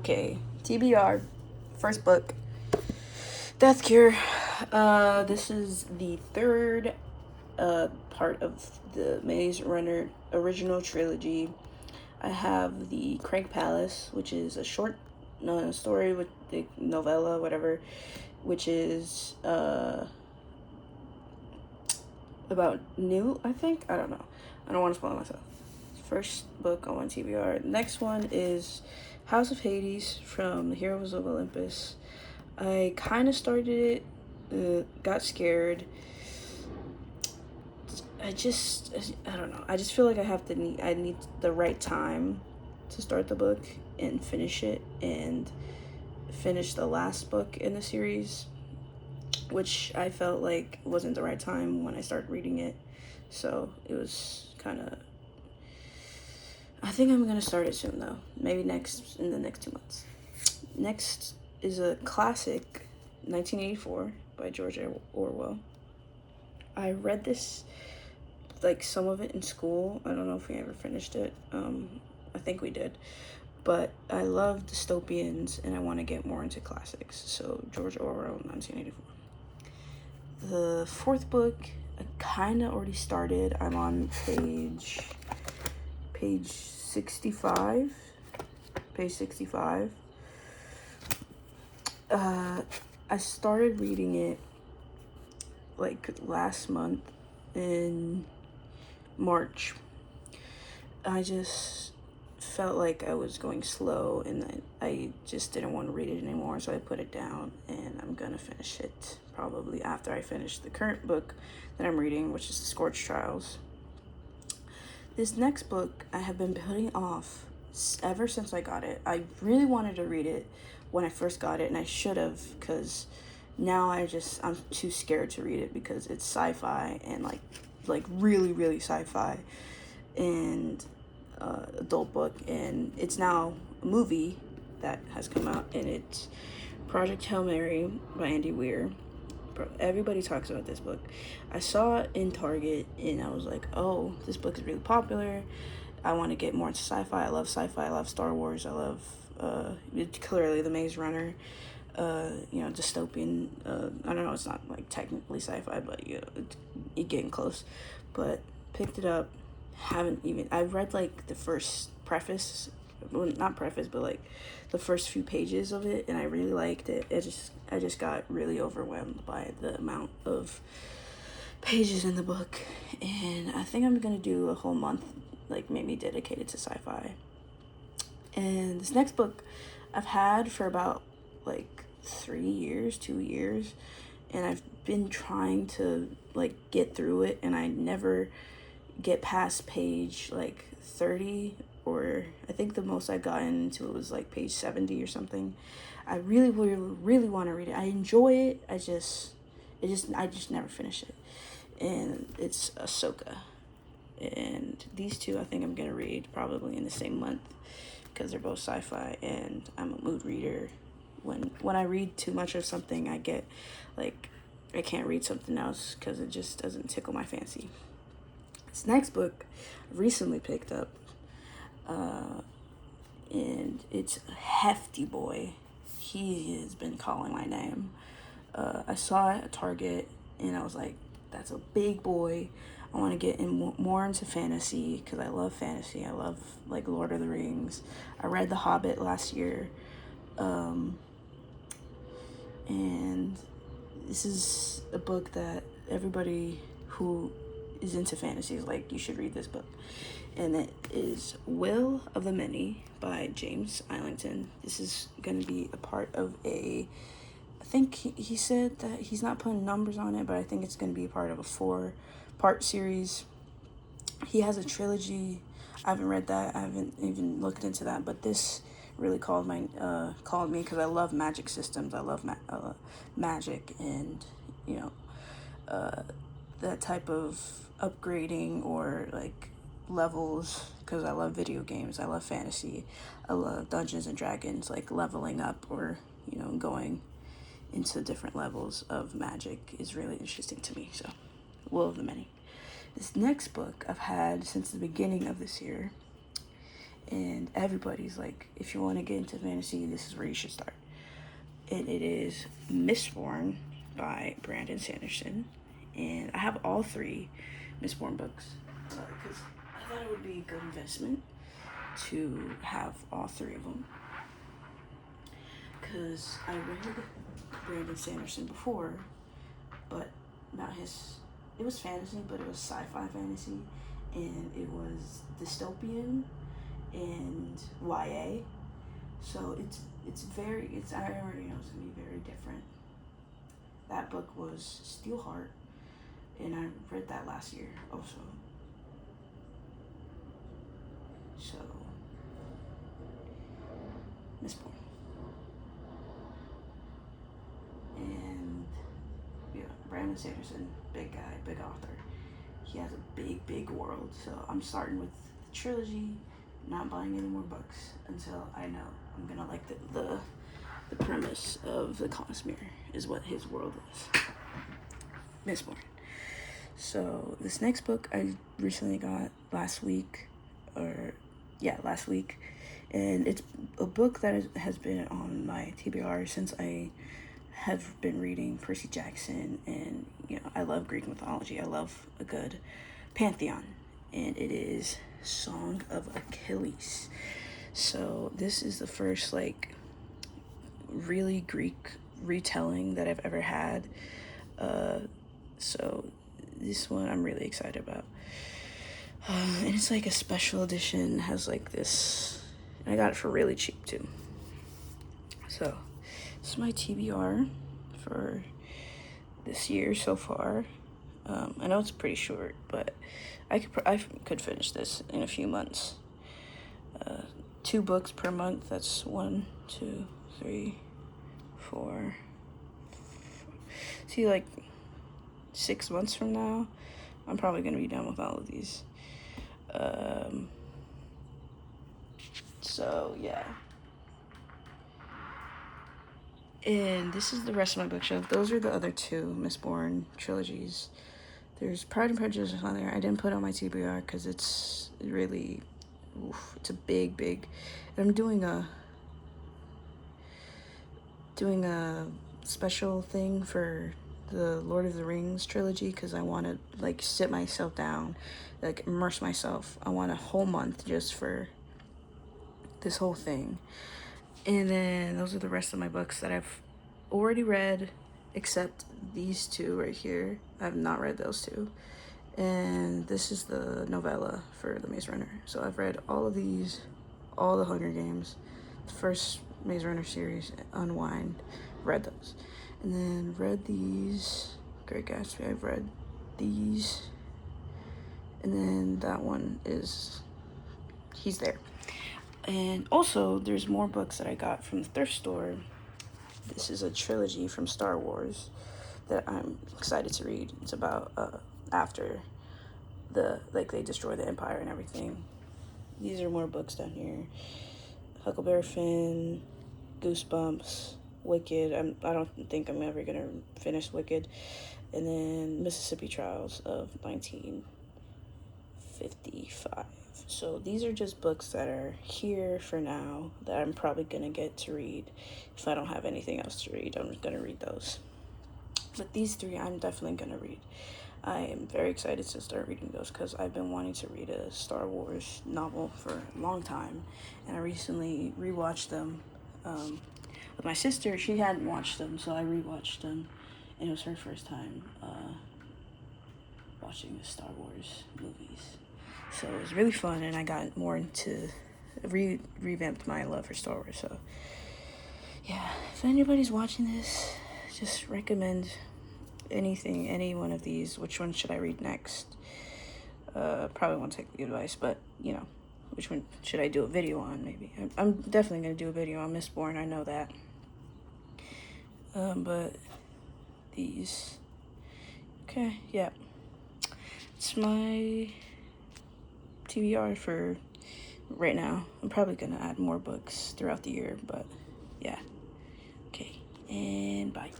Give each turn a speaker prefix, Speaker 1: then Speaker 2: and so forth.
Speaker 1: Okay, TBR, first book, Death Cure. This is the third part of the Maze Runner original trilogy. I have the Crank Palace, which is a short story with the novella, whatever, which is about New, I think. I don't know. I don't want to spoil myself. First book on TBR. Next one is House of Hades from the Heroes of Olympus. I kind of started it, got scared. I don't know. I just feel like I need the right time to start the book and finish it and finish the last book in the series, which I felt like wasn't the right time when I started reading it. So it was kind of. I think I'm gonna start it soon though. Maybe in the next 2 months. Next is a classic, 1984 by George Orwell. I read this, like some of it in school. I don't know if we ever finished it. I think we did. But I love dystopians and I want to get more into classics. So George Orwell, 1984. The fourth book, I kind of already started. I'm on page 65. Page 65. I started reading it like last month in March. I just felt like I was going slow and I just didn't want to read it anymore, so I put it down and I'm gonna finish it probably after I finish the current book that I'm reading, which is The Scorched Trials. This next book I have been putting off ever since I got it. I really wanted to read it when I first got it, and I should have, because now I'm too scared to read it because it's sci-fi and like really really sci-fi and adult book, and it's now a movie that has come out, and it's Project Hail Mary by Andy Weir. Everybody talks about this book. I saw it in Target and I was like, oh, this book is really popular. I want to get more into sci-fi. I love sci-fi. I love Star Wars. I love clearly the Maze Runner. Dystopian. I don't know. It's not like technically sci-fi, but you're getting close. But picked it up. I read like the first preface, well, not preface, but like the first few pages of it, and I really liked it. I just got really overwhelmed by the amount of pages in the book, and I think I'm gonna do a whole month, like maybe dedicated to sci-fi. And this next book I've had for about like 3 years, 2 years, and I've been trying to like get through it, and I never get past page like 30, or I think the most I got into it was like page 70 or something. I really really want to read it. I enjoy it. I just never finish it. And it's Ahsoka. And these two I think I'm gonna read probably in the same month because they're both sci-fi, and I'm a mood reader. When I read too much of something, I get like I can't read something else because it just doesn't tickle my fancy. This next book I recently picked up, and it's a hefty boy. He has been calling my name. I saw it at Target, and I was like, that's a big boy. I want to get more into fantasy because I love fantasy. I love like Lord of the Rings. I read The Hobbit last year, and this is a book that everybody who is into fantasy is like, you should read this book. And it is Will of the Many by James Islington. This is going to be a part of I think he said that he's not putting numbers on it, but I think it's going to be a part of a 4-part series. He has a trilogy. I haven't read that. I haven't even looked into that, but this really called me because I love magic systems. I love magic, and that type of upgrading or like levels, because I love video games. I love fantasy. I love Dungeons and Dragons, like leveling up or going into different levels of magic is really interesting to me. So, Will of the Many. This next book I've had since the beginning of this year, and everybody's like, if you want to get into fantasy, this is where you should start. And it is Mistborn by Brandon Sanderson. And I have all 3 Mistborn books because I thought it would be a good investment to have all 3 of them. Because I read Brandon Sanderson before, but not his. It was fantasy, but it was sci-fi fantasy, and it was dystopian and YA. So I already know it's gonna be very different. That book was Steelheart, and I read that last year also. So, Mistborn. And yeah, Brandon Sanderson, big guy, big author. He has a big world. So I'm starting with the trilogy, not buying any more books until I know I'm gonna like the premise of the Cosmere is what his world is. Mistborn. So this next book I recently got last week, and it's a book that has been on my TBR since I have been reading Percy Jackson, and I love Greek mythology. I love a good pantheon, and it is Song of Achilles. So this is the first really Greek retelling that I've ever had. So this one I'm really excited about. And it's like a special edition, has this, I got it for really cheap too. So this is my TBR for this year so far. I know it's pretty short, but I could finish this in a few months. 2 books per month. That's 1, 2, 3, 4. See, 6 months from now, I'm probably gonna be done with all of these. So yeah. And this is the rest of my bookshelf. Those are the other 2 Mistborn trilogies. There's Pride and Prejudice on there. I didn't put on my TBR because it's really, it's a big. And I'm doing a special thing for the Lord of the Rings trilogy because I want to sit myself down, immerse myself. I want a whole month just for this whole thing. And then those are the rest of my books that I've already read, except these 2 right here. I have not read those 2. And this is the novella for The Maze Runner. So I've read all of these, all the Hunger Games, the first Maze Runner series, Unwind, read those. And then read these, Great Gatsby, I've read these. And then that one he's there. And also, there's more books that I got from the thrift store. This is a trilogy from Star Wars that I'm excited to read. It's about after they destroy the Empire and everything. These are more books down here. Huckleberry Finn, Goosebumps, Wicked. I don't think I'm ever gonna finish Wicked. And then Mississippi Trials of 1955. So these are just books that are here for now that I'm probably going to get to read. If I don't have anything else to read, I'm going to read those. But these 3 I'm definitely going to read. I am very excited to start reading those because I've been wanting to read a Star Wars novel for a long time. And I recently rewatched them with my sister. She hadn't watched them, so I rewatched them. And it was her first time watching the Star Wars movies. So it was really fun, and I got more into, revamped my love for Star Wars. So yeah, if anybody's watching this, just recommend any one of these. Which one should I read next? Probably won't take the advice, but which one should I do a video on? Maybe I'm definitely gonna do a video on Mistborn. I know that. But these, okay, yeah, it's my TBR for right now. I'm probably gonna add more books throughout the year, but yeah. Okay, and bye.